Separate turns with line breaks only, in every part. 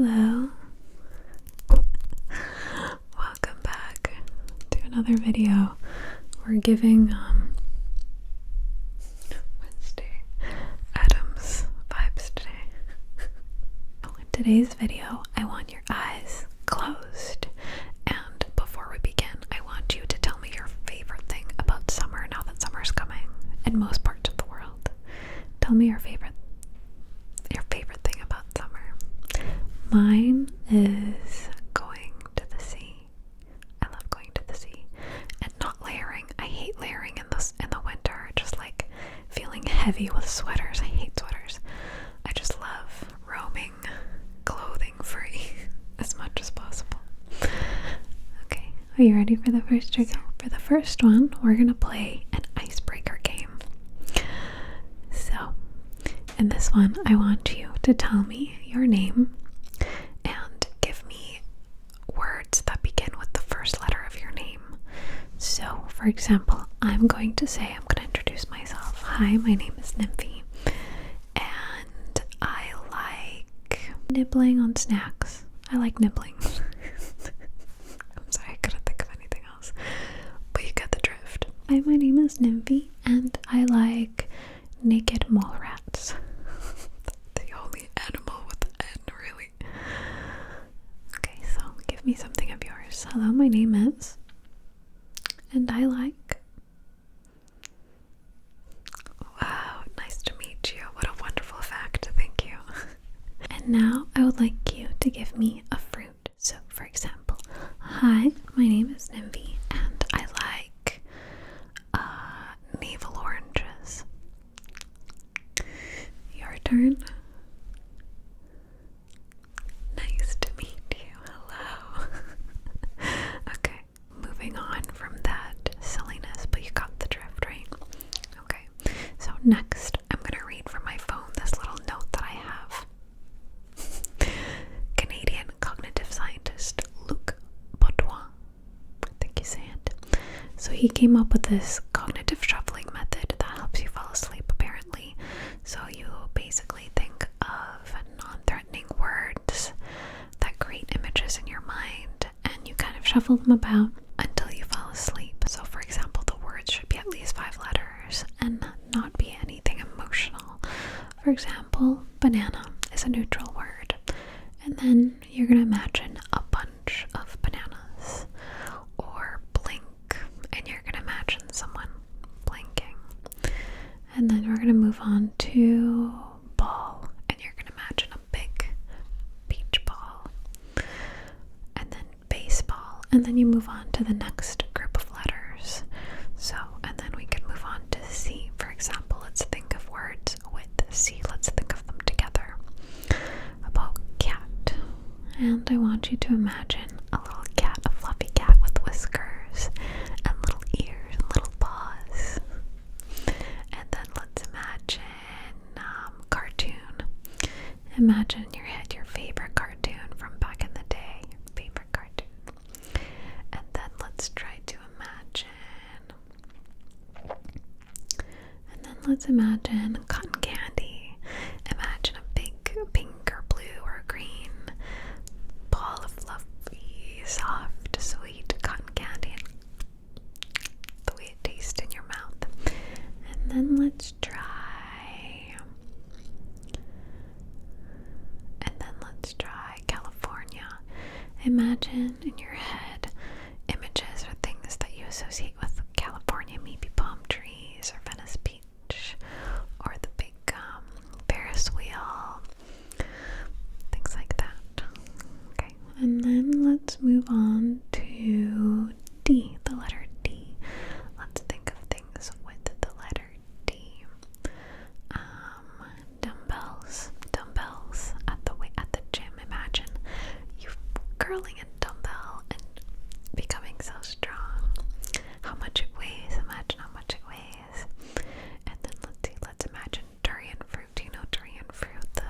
Hello. Welcome back to another video. We're giving Wednesday Adams vibes today. In today's video, I want your eyes closed. And before we begin, I want you to tell me your favorite thing about summer now that summer's coming in most parts of the world. Tell me your favorite thing about summer. Mine is going to the sea. I love going to the sea and not layering. I hate layering in the winter. Just like feeling heavy with sweaters. I hate sweaters. I just love roaming clothing free as much as possible. Okay, are you ready for the first trigger? For the first one, we're gonna play an icebreaker game. So, in this one, I want you to tell me your name and give me words that begin with the first letter of your name. So, for example, I'm going to introduce myself. Hi, my name is Nymfy, and I like nibbling on snacks. I like nibbling. I'm sorry, I couldn't think of anything else, but you get the drift. Hi, my name is Nymfy, and I like naked mole rats. The only animal with an N, really. Okay, so give me something of yours. Hello, my name is, and I like. Wow, nice to meet you. What a wonderful fact. Thank you. And now I would like you to give me a fruit. So, for example, hi, my name is Nymfy, and I like navel oranges. Your turn. Nice to meet you. Hello. Okay, moving on from that silliness, but you got the drift, right? Okay, so next I'm gonna read from my phone this little note that I have. Canadian cognitive scientist Beaudoin, I think you say it. So he came up with this cognitive shuffling method that helps you fall asleep, apparently. So you basically think of non-threatening words that create images in your mind, and you kind of shuffle them about until you fall asleep. So for example, the words should be at least 5 letters and not be anything emotional. For example, banana is a neutral word, and then you're gonna imagine a bunch of bananas. Or blink, and you're gonna imagine someone blinking. And then we're gonna move on to ball, and you're gonna imagine a big beach ball. And then baseball, and then you move on to the next group of letters. So, and then we can move on to C. For example, let's think of words with C. Let's think of them together. About cat. And I want you to imagine a little cat, a fluffy cat with whiskers and little ears and little paws. And then let's imagine cartoon. Imagine in your head your favorite cartoon from back in the day. Your favorite cartoon. And then let's try to imagine. And then let's imagine cotton candy. Imagine a big pink or blue or green ball of fluffy, soft, sweet cotton candy, and the way it tastes in your mouth. And then let's try. California. Imagine in your head images or things that you associate with California, maybe palm trees or Venice Beach or the big Ferris wheel, things like that. Okay, and then let's move on to D, the letter D. Let's think of things with the letter D. Dumbbells at the gym. Imagine you curling a dumbbell and becoming so strong. How much it weighs. Imagine how much it weighs. And then let's imagine durian fruit. You know durian fruit,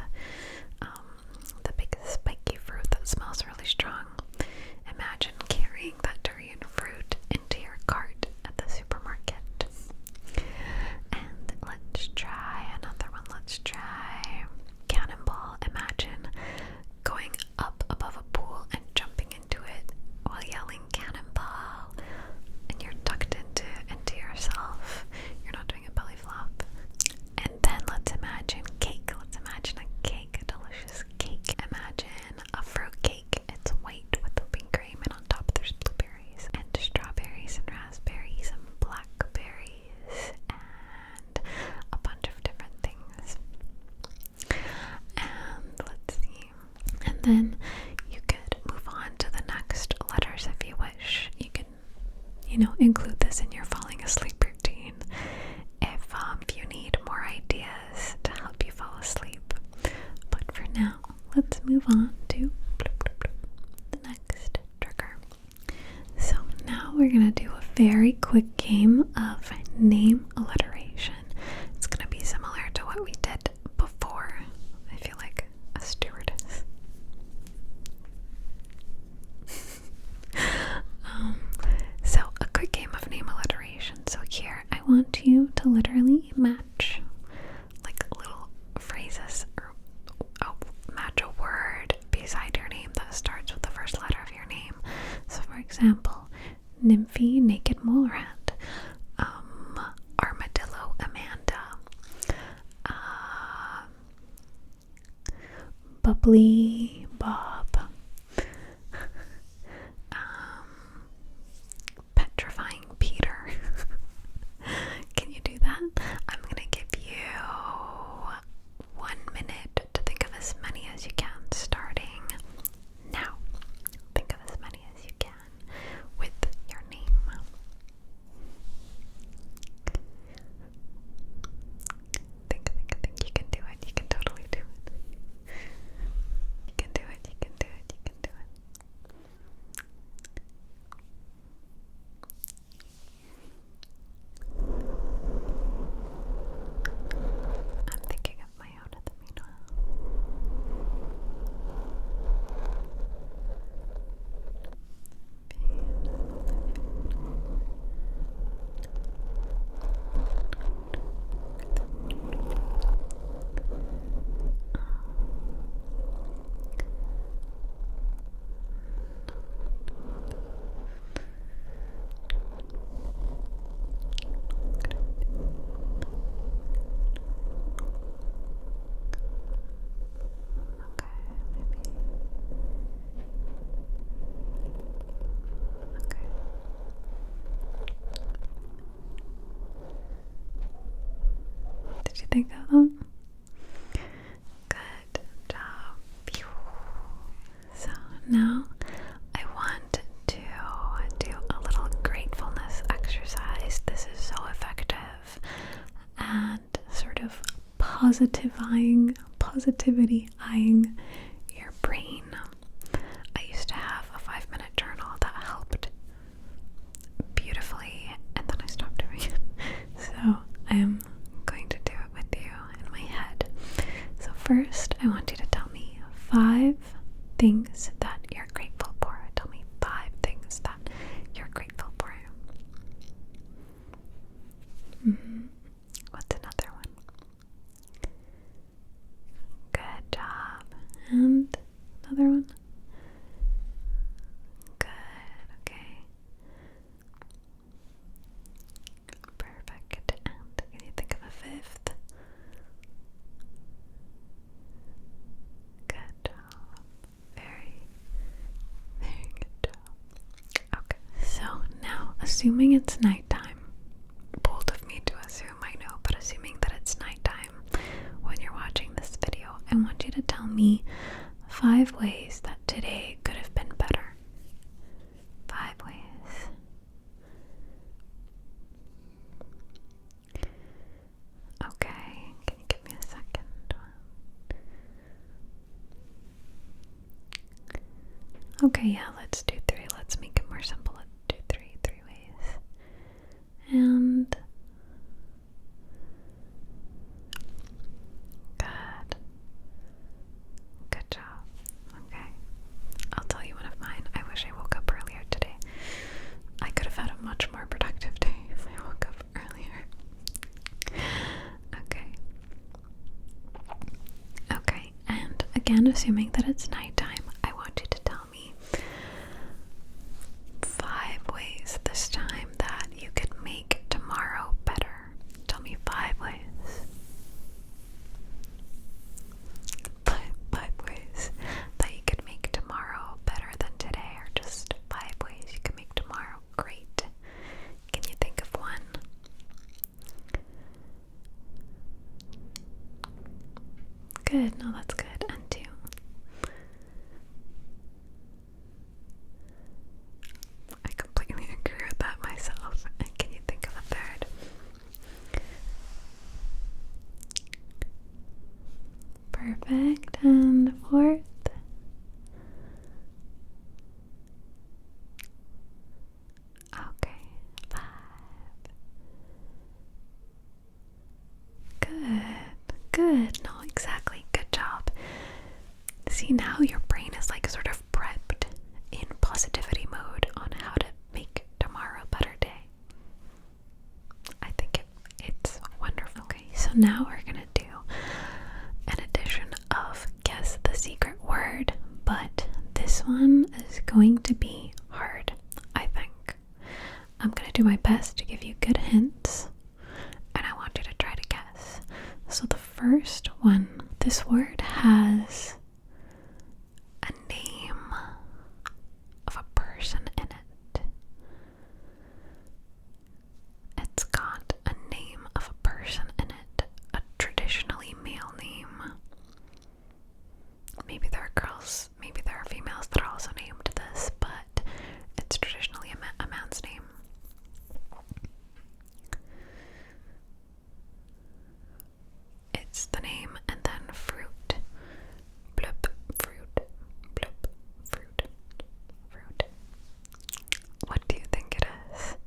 the big spiky fruit that smells really strong. Imagine carrying that durian fruit into your cart at the supermarket. And let's try another one. Let's try cannonball. Imagine going up then you could move on to the next letters if you wish. You can, include this in your falling asleep routine if you need more ideas to help you fall asleep. But for now, let's move on to the next trigger. So now we're going to do a very quick game of name alliteration. It's going to be similar to what we did before. I feel like a stewardess. So a quick game of name alliteration. So here I want you to literally match like little phrases or match a word beside your name that starts with the first letter of your name. So for example, Nymfy, naked mole rat. Armadillo, Amanda. Bubbly, Bob. Petrifying Peter. Can you do that? I'm gonna give you 1 minute to think of as many as you can, starting now. Think of as many as you can with your name. Think. You can do it. You can totally do it. You can do it. You can do it. You can do it. I'm thinking of my own at the meanwhile. Did you think of them? Good job. Phew. So now I want to do a little gratefulness exercise. This is so effective and sort of positivity-eyeing your brain. I used to have a 5-minute journal that helped beautifully, and then I stopped doing it. So I am going to do it with you in my head. So first, I want you to tell me 5 things that you're grateful for. Tell me 5 things that you're grateful for. What's another one? Good job. And another one? Good. Okay. Perfect. And can you think of a 5th? Good job. Very, very good job. Okay, so now, assuming it's nighttime, bold of me to assume, I know, but assuming that it's nighttime when you're watching this video, I want you to tell me 5 ways that today could have been better. 5 ways. Okay, can you give me a second? Okay, yeah, let's do 3. Let's make it more simple. Let's do 3 ways. And good job. Okay, I'll tell you one of mine. I wish I woke up earlier today. I could have had a much more productive day if I woke up earlier. Okay, and again, assuming that it's nighttime, I want you to tell me 5 ways this time that you could make tomorrow better. Tell me 5 ways. 5 ways that you could make tomorrow better than today, or just 5 ways you could make tomorrow great. Can you think of one? Good, no, that's good. And 2. your brain is like sort of prepped in positivity mode on how to make tomorrow a better day. I think it's wonderful. Okay, so now we're gonna do an edition of Guess the Secret Word, but this one is going to be hard, I think. I'm gonna do my best to give you good hints, and I want you to try to guess. So the first one, this word has a name of a person in it. It's got a name of a person in it, a traditionally male name. Maybe there are girls, maybe there are females that are also named this, but it's traditionally a man's name. It's the name and then fruit. Bloop, fruit. Bloop, fruit. Fruit. What do you think it is?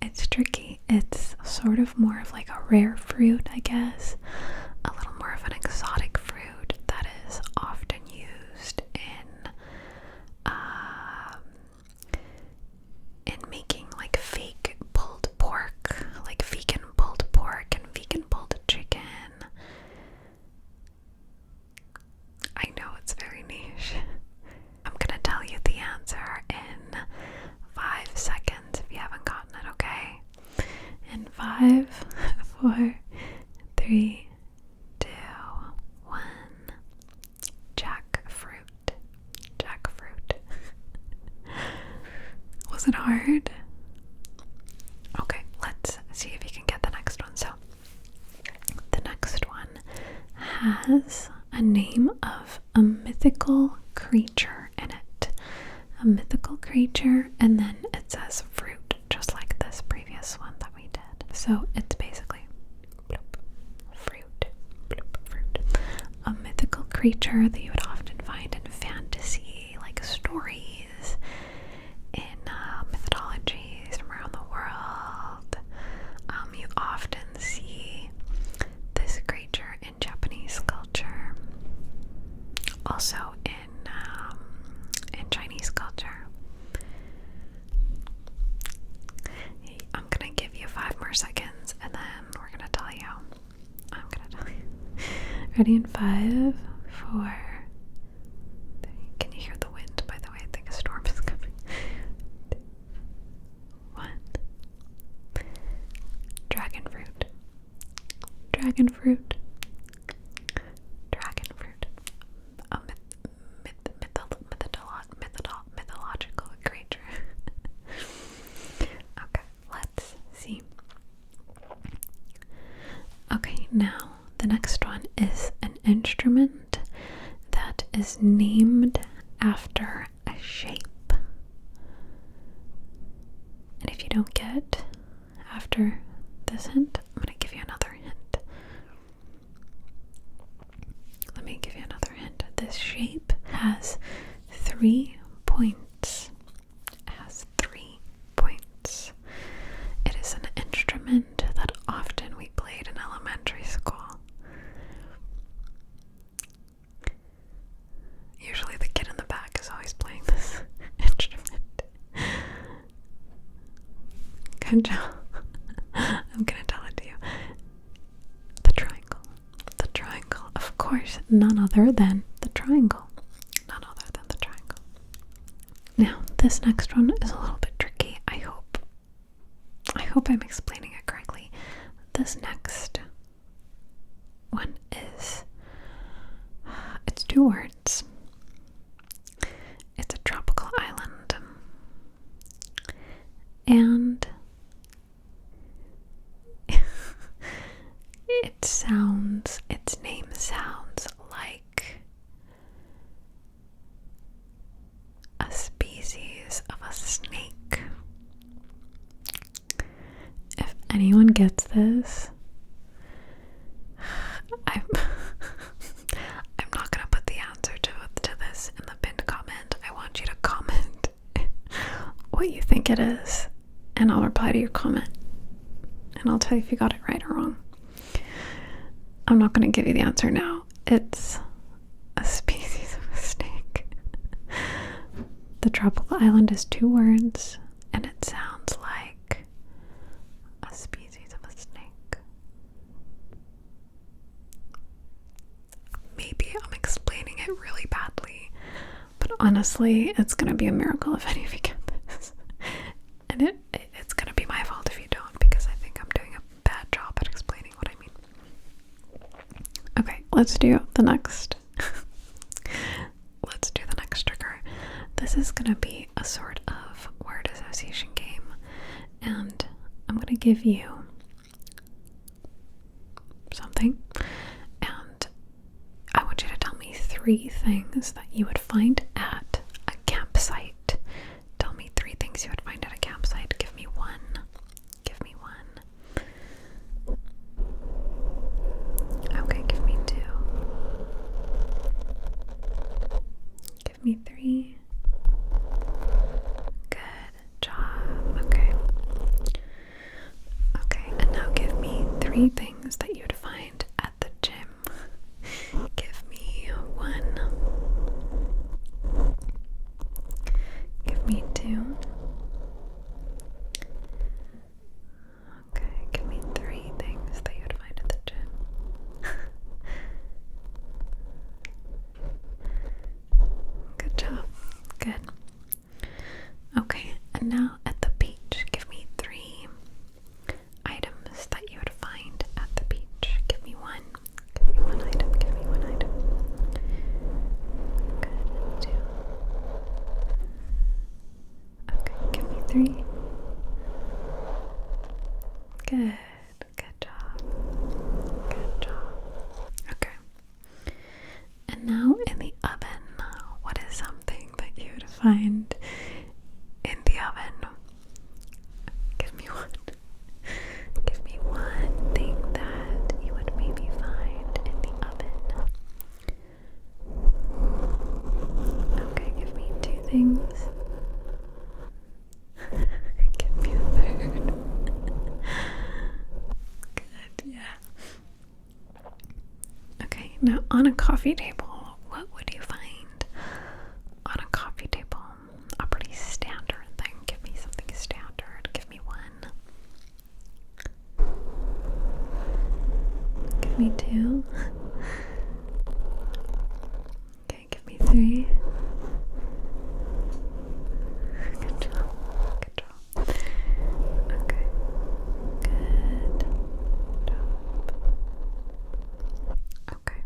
It's tricky. It's sort of more of like a rare fruit, I guess. A little more of an exotic fruit that is often used in making like fake pulled pork, like vegan pulled pork and vegan pulled chicken. I know it's very niche. I'm gonna tell you the answer in 5 seconds if you haven't gotten it, okay? In 5, 4, 3, 2, 1. Jackfruit. Jackfruit. Was it hard? Okay, let's see if you can get the next one. So, the next one has a name of a mythical creature in it. A mythical creature, and then it says fruit, just like this previous one that we did. So it's basically bloop, fruit, bloop, fruit. A mythical creature that you would often find in fantasy, like stories, in mythologies from around the world. You often see this creature in Japanese culture, also in Chinese culture. I'm gonna give you 5 more seconds and then we're gonna tell you. I'm gonna tell you. Ready in 5, 4, 3. Can you hear the wind, by the way? I think a storm is coming. 2, 1. Dragon fruit. Dragon fruit. Dragon fruit. A mythological creature. Okay, let's see. Okay, now the next one is an instrument that is named after a shape. And if you don't get after this hint, I'm going to give you another hint. Let me give you another hint. This shape has 3 points. It has 3 points. It is an instrument that often we played in elementary school. Usually the kid in the back is always playing this instrument. Good job. I'm gonna tell it to you. The triangle. The triangle. Of course, none other than the triangle. None other than the triangle. Now, this next one is a little bit tricky. I hope I'm explaining it correctly. This next one is, it's 2 words. It's a tropical island. And its name sounds like a species of a snake. If anyone gets this, I'm not gonna put the answer to this in the pinned comment. I want you to comment what you think it is, and I'll reply to your comment, and I'll tell you if you got it right or wrong. I'm not going to give you the answer now. It's a species of a snake. The tropical island is 2 words, and it sounds like a species of a snake. Maybe I'm explaining it really badly, but honestly, it's gonna be a miracle if any of you get this. And it's gonna be my fault if you don't, because I think I'm doing a bad job at explaining what I mean. Okay, let's do the next. Let's do the next trigger. This is gonna be a sort of word association game, and I'm gonna give you something, and I want you to tell me 3 things that you would find at a campsite. Tell me 3 things you would find at a campsite. Give me one. Give me one. Okay, give me 2. Give me 3. Good job. Okay. Okay, and now give me 3 things that you'd find at the gym. Give me 1. Give me 2. Okay, give me 3 things that you'd find at the gym. Good job. Good. Okay, and now at the beach, give me 3 items that you would find at the beach. Give me 1. Give me 1 item. Give me 1 item. Good. 2. Okay, give me 3. Good. Good job. Good job. Okay. And now in the oven, what is something that you would find in the oven? Give me 1. Give me 1 thing that you would maybe find in the oven. Okay, give me 2 things. Give me a 3rd. Good, yeah. Okay, now on a coffee table, what would you find on a coffee table? A pretty standard thing. Give me something standard. Give me 1. Give me 2. Okay, give me 3. Good job. Good job. Okay. Good job. Okay.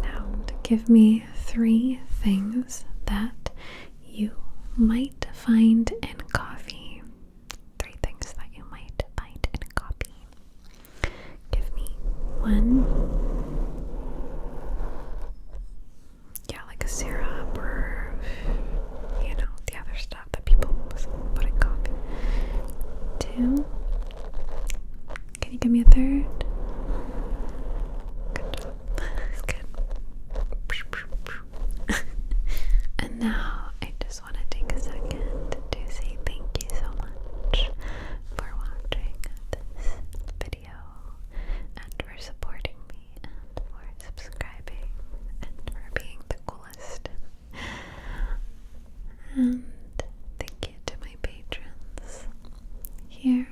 Now give me 3 things that you might find in coffee. 3 things that you might find in coffee. Give me 1. Yeah, like a syrup or, you know, the other stuff that people put in coffee. 2. Can you give me a 3rd? Good job. Good. And now I just want to take a second to say thank you so much for watching this video and for supporting me and for subscribing and for being the coolest. And thank you to my patrons here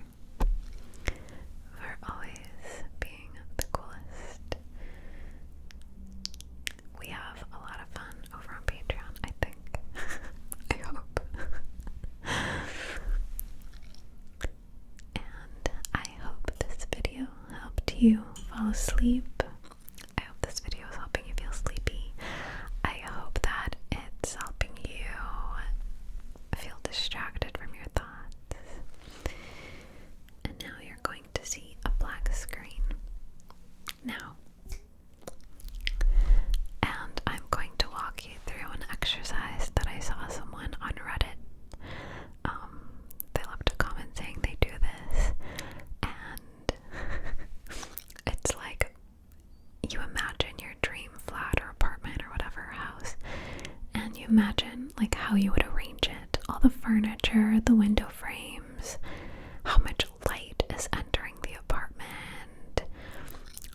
for always being the coolest. We have a lot of fun over on Patreon, I think. I hope. And I hope this video helped you fall asleep. I hope this video is helping you feel sleepy. I hope that it's helping you feel distracted from your thoughts. And now you're going to see a black screen. Now, and I'm going to walk you through an exercise that I saw someone on Reddit. They left a comment saying they do this, and it's like you imagine your dream flat or apartment or whatever house, and you imagine like how you would arrange it, all the furniture, the window frames, how much light is entering the apartment,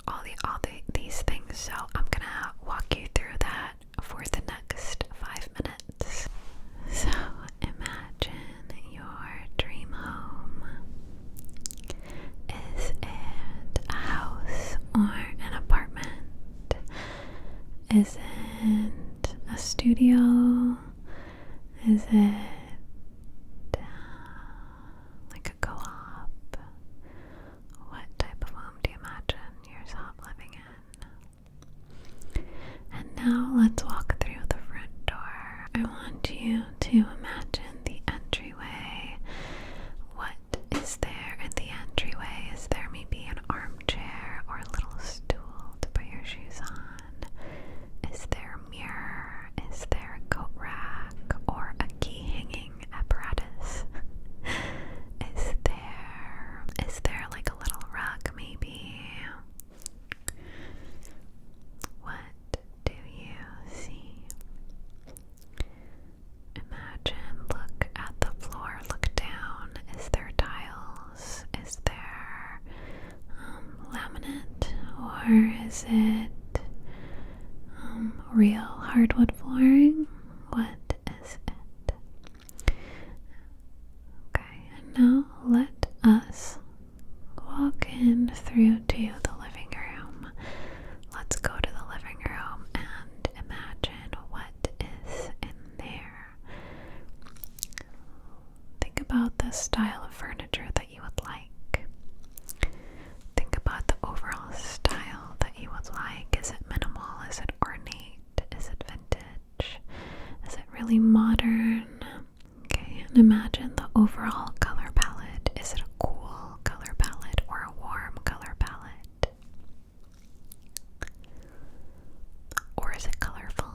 all these things. So I'm gonna walk you through that for the next 5 minutes. a studio? Is it like a co-op? What type of home do you imagine yourself living in? And now let's walk through the front door. I want you to imagine the entryway. What is there in the entryway? Is there maybe an armchair or a little stool to put your shoes on? Is there a mirror? Is there a coat rack or a key hanging apparatus? Is there like a little rug maybe? What do you see? Imagine, look at the floor, look down. Is there tiles? Is there laminate? Or is it real hardwood flooring? What is it? Okay, and now let us walk in through to the living room. Let's go to the living room and imagine what is in there. Think about the style of furniture that you would like. Think about the overall style that you would like. Is it minimal? Is it ornate? Is it vintage? Is it really modern? Okay, and imagine the overall color palette. Is it a cool color palette or a warm color palette? Or is it colorful?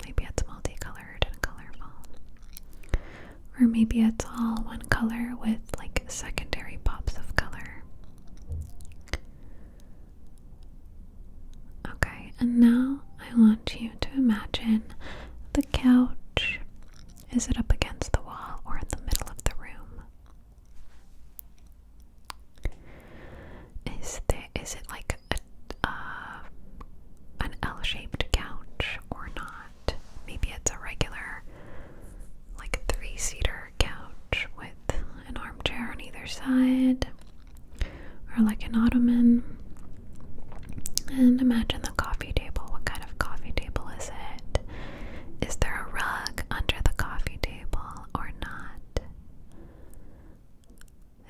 Maybe it's multicolored and colorful. Or maybe it's all one color with like secondary pops of color. Okay, and now I want you to imagine the couch. Is it up against the wall or in the middle of the room? Is it like an L-shaped couch or not? Maybe it's a regular like 3-seater couch with an armchair on either side, or like an ottoman. And imagine the coffee table. What kind of coffee table is it? Is there a rug under the coffee table or not?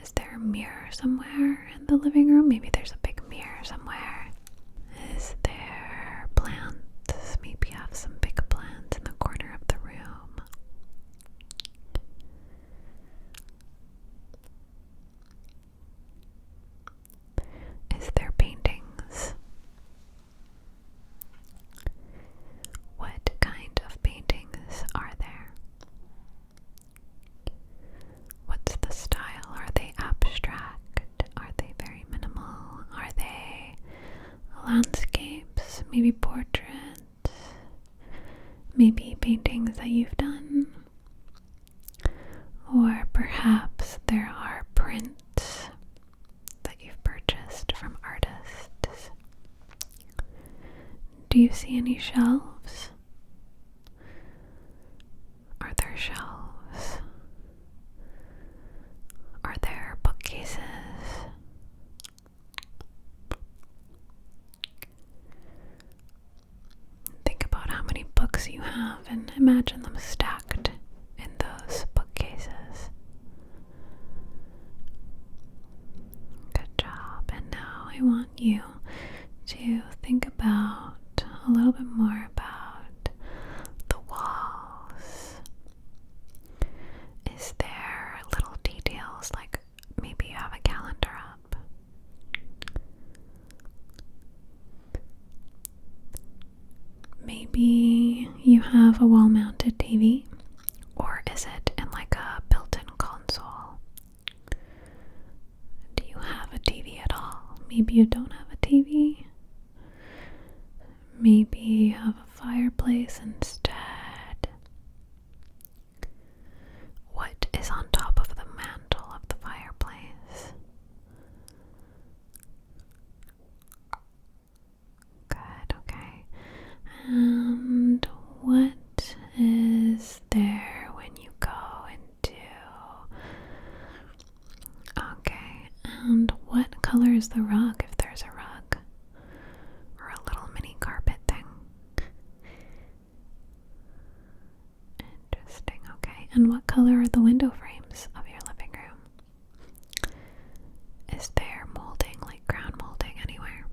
Is there a mirror somewhere in the living room? Maybe there's a big mirror somewhere. Is there plants? Maybe you have some big plants in the corner of the room. Is there paintings? What kind of paintings are there? What's the style? Are they abstract? Are they very minimal? Are they landscapes? Maybe portraits? Maybe paintings that you've done? Or perhaps there are prints that you've purchased from artists. Do you see any shelves? Are there shelves? Are there bookcases? Think about how many books you have and imagine them stacked in those bookcases. Good job. And now I want you to think about a little bit more about the walls. Is there little details like maybe you have a calendar up? Maybe you have a wall-mounted TV? Or is it in like a built-in console? Do you have a TV at all? Maybe you don't have a TV? Maybe you have a fireplace instead. What is on top of the mantle of the fireplace? Good, okay. And what is there when you go into... Okay, and what color is the rug if there's a rug? Or a little mini carpet thing? And what color are the window frames of your living room? Is there molding, like ground molding, anywhere?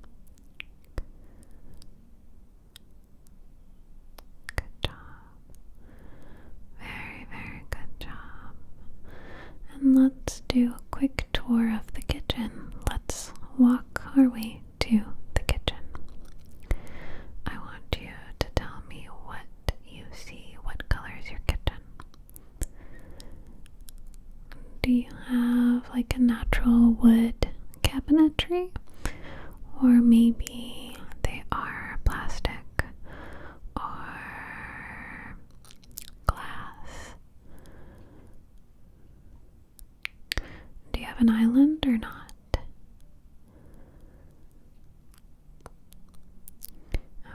Good job. Very, very good job. And let's do a quick tour of the kitchen. Let's walk our way to the kitchen. I want you to tell me what you see. What color is your kitchen? Do you have like a natural wood cabinetry? Or maybe they are plastic or glass? Do you have an island or not?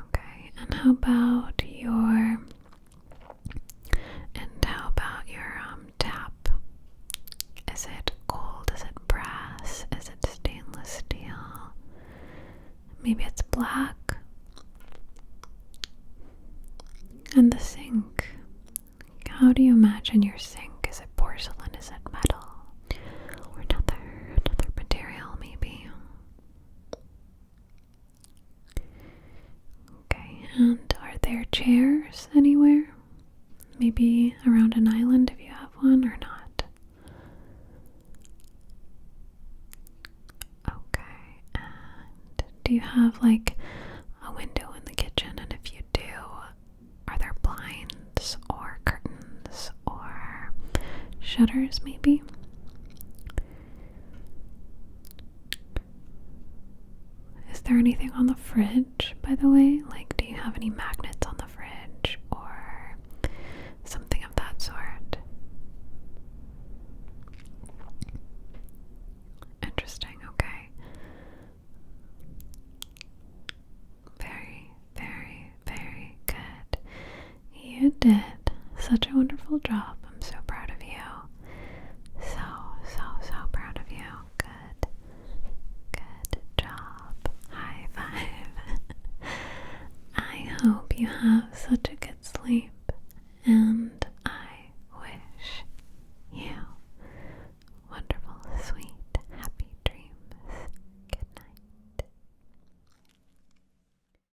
Okay, and how about your tap? Is it gold? Is it brass? Is it stainless steel? Maybe it's black. And the sink. How do you imagine your sink? Is it porcelain? Is it metal? Or another material maybe? Okay, and are there chairs anywhere? Maybe around an island if you have one or not? Okay, and do you have like a window in the kitchen? And if you do, are there blinds or curtains or shutters maybe? Is there anything on the fridge, by the way? Like, do you have any magnets on the fridge or something of that sort? Interesting, okay. Very, very, very good. You did such a wonderful job. I'm so proud of you. So, so, so proud of you. Good. Good job. High five. I hope you have such a